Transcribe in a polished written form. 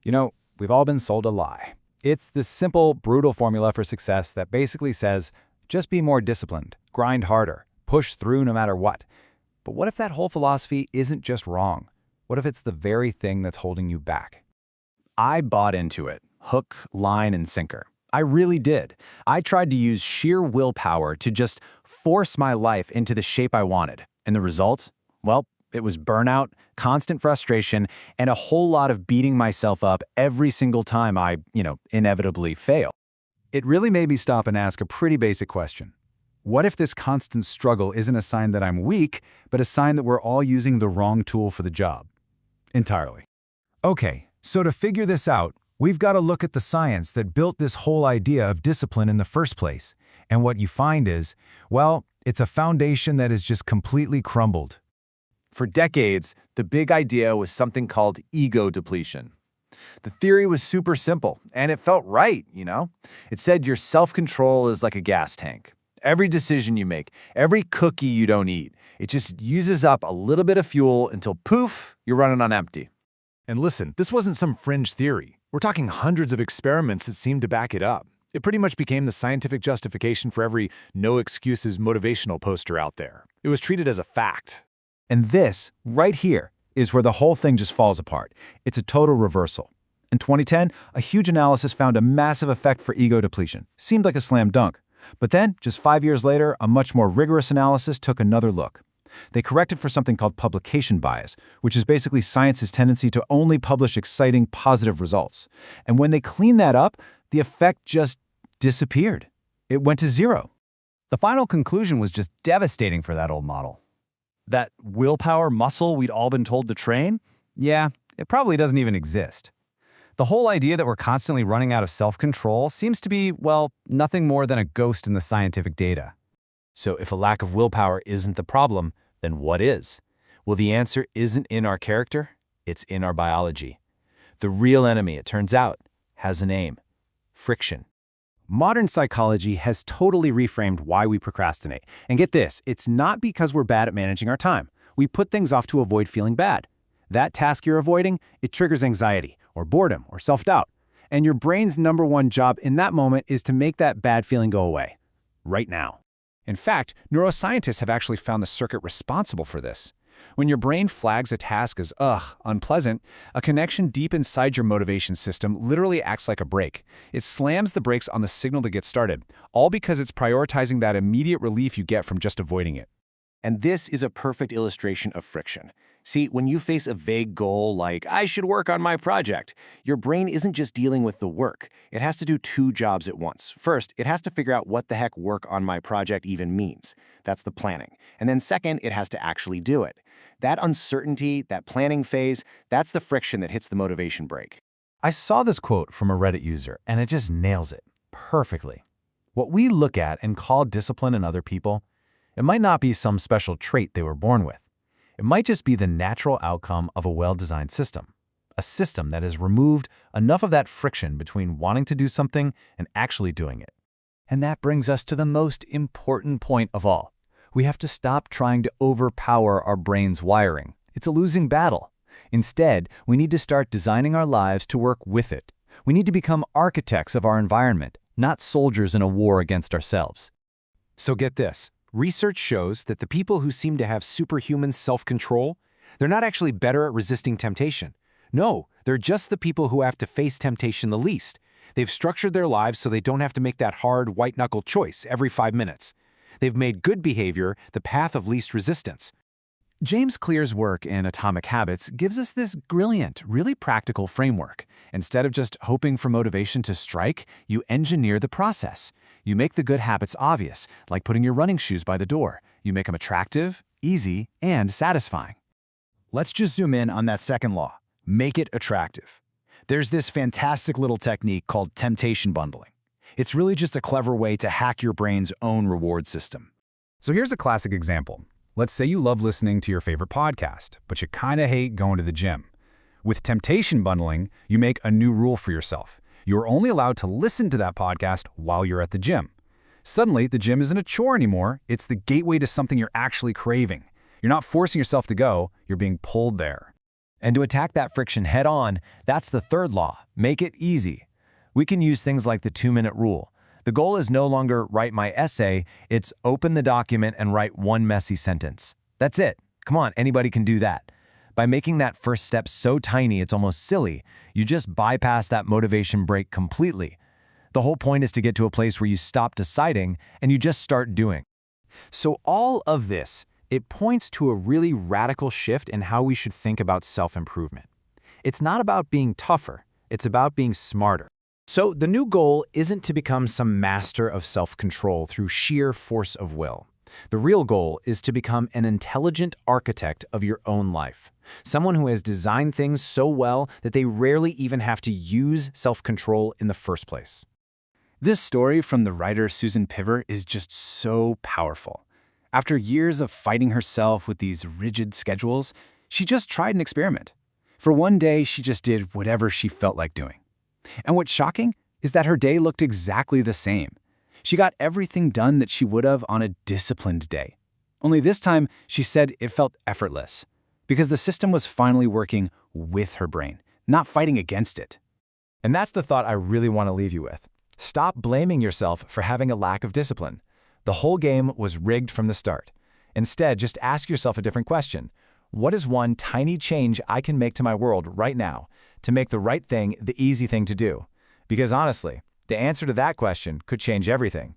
You know, we've all been sold a lie. It's this simple, brutal formula for success that basically says, just be more disciplined, grind harder, push through no matter what. But what if that whole philosophy isn't just wrong? What if it's the very thing that's holding you back? I bought into it, hook, line, and sinker. I really did. I tried to use sheer willpower to just force my life into the shape I wanted. And the result? Well, it was burnout, constant frustration, and a whole lot of beating myself up every single time I, inevitably fail. It really made me stop and ask a pretty basic question. What if this constant struggle isn't a sign that I'm weak, but a sign that we're all using the wrong tool for the job? Entirely. Okay, so to figure this out, we've got to look at the science that built this whole idea of discipline in the first place. And what you find is, well, it's a foundation that has just completely crumbled. For decades, the big idea was something called ego depletion. The theory was super simple, and it felt right, It said your self-control is like a gas tank. Every decision you make, every cookie you don't eat, it just uses up a little bit of fuel until poof, you're running on empty. And listen, this wasn't some fringe theory. We're talking hundreds of experiments that seemed to back it up. It pretty much became the scientific justification for every no excuses motivational poster out there. It was treated as a fact. And this, right here, is where the whole thing just falls apart. It's a total reversal. In 2010, a huge analysis found a massive effect for ego depletion. Seemed like a slam dunk. But then, just 5 years later, a much more rigorous analysis took another look. They corrected for something called publication bias, which is basically science's tendency to only publish exciting, positive results. And when they cleaned that up, the effect just disappeared. It went to zero. The final conclusion was just devastating for that old model. That willpower muscle we'd all been told to train? Yeah, it probably doesn't even exist. The whole idea that we're constantly running out of self-control seems to be, well, nothing more than a ghost in the scientific data. So if a lack of willpower isn't the problem, then what is? Well, the answer isn't in our character, it's in our biology. The real enemy, it turns out, has a name: friction. Modern psychology has totally reframed why we procrastinate. And get this, it's not because we're bad at managing our time. We put things off to avoid feeling bad. That task you're avoiding, it triggers anxiety, or boredom, or self-doubt. And your brain's #1 job in that moment is to make that bad feeling go away. Right now. In fact, neuroscientists have actually found the circuit responsible for this. When your brain flags a task as, unpleasant, a connection deep inside your motivation system literally acts like a brake. It slams the brakes on the signal to get started, all because it's prioritizing that immediate relief you get from just avoiding it. And this is a perfect illustration of friction. See, when you face a vague goal like, I should work on my project, your brain isn't just dealing with the work. It has to do 2 jobs at once. First, it has to figure out what the heck work on my project even means. That's the planning. And then second, it has to actually do it. That uncertainty, that planning phase, that's the friction that hits the motivation brake. I saw this quote from a Reddit user, and it just nails it perfectly. What we look at and call discipline in other people, it might not be some special trait they were born with. It might just be the natural outcome of a well-designed system. A system that has removed enough of that friction between wanting to do something and actually doing it. And that brings us to the most important point of all. We have to stop trying to overpower our brain's wiring. It's a losing battle. Instead, we need to start designing our lives to work with it. We need to become architects of our environment, not soldiers in a war against ourselves. So get this. Research shows that the people who seem to have superhuman self-control, they're not actually better at resisting temptation. No, they're just the people who have to face temptation the least. They've structured their lives so they don't have to make that hard, white-knuckle choice every 5 minutes. They've made good behavior the path of least resistance. James Clear's work in Atomic Habits gives us this brilliant, really practical framework. Instead of just hoping for motivation to strike, you engineer the process. You make the good habits obvious, like putting your running shoes by the door. You make them attractive, easy, and satisfying. Let's just zoom in on that second law. Make it attractive. There's this fantastic little technique called temptation bundling. It's really just a clever way to hack your brain's own reward system. So here's a classic example. Let's say you love listening to your favorite podcast, but you kind of hate going to the gym. With temptation bundling, you make a new rule for yourself. You're only allowed to listen to that podcast while you're at the gym. Suddenly, the gym isn't a chore anymore. It's the gateway to something you're actually craving. You're not forcing yourself to go, you're being pulled there. And to attack that friction head-on, that's the third law: make it easy. We can use things like the 2-minute rule. The goal is no longer write my essay, it's open the document and write one messy sentence. That's it. Come on, anybody can do that. By making that first step so tiny it's almost silly, you just bypass that motivation break completely. The whole point is to get to a place where you stop deciding and you just start doing. So all of this, it points to a really radical shift in how we should think about self-improvement. It's not about being tougher, it's about being smarter. So the new goal isn't to become some master of self-control through sheer force of will. The real goal is to become an intelligent architect of your own life. Someone who has designed things so well that they rarely even have to use self-control in the first place. This story from the writer Susan Piver is just so powerful. After years of fighting herself with these rigid schedules, she just tried an experiment. For one day, she just did whatever she felt like doing. And what's shocking is that her day looked exactly the same. She got everything done that she would have on a disciplined day. Only this time, she said it felt effortless, because the system was finally working with her brain, not fighting against it. And that's the thought I really want to leave you with. Stop blaming yourself for having a lack of discipline. The whole game was rigged from the start. Instead, just ask yourself a different question. What is one tiny change I can make to my world right now to make the right thing the easy thing to do? Because honestly, the answer to that question could change everything.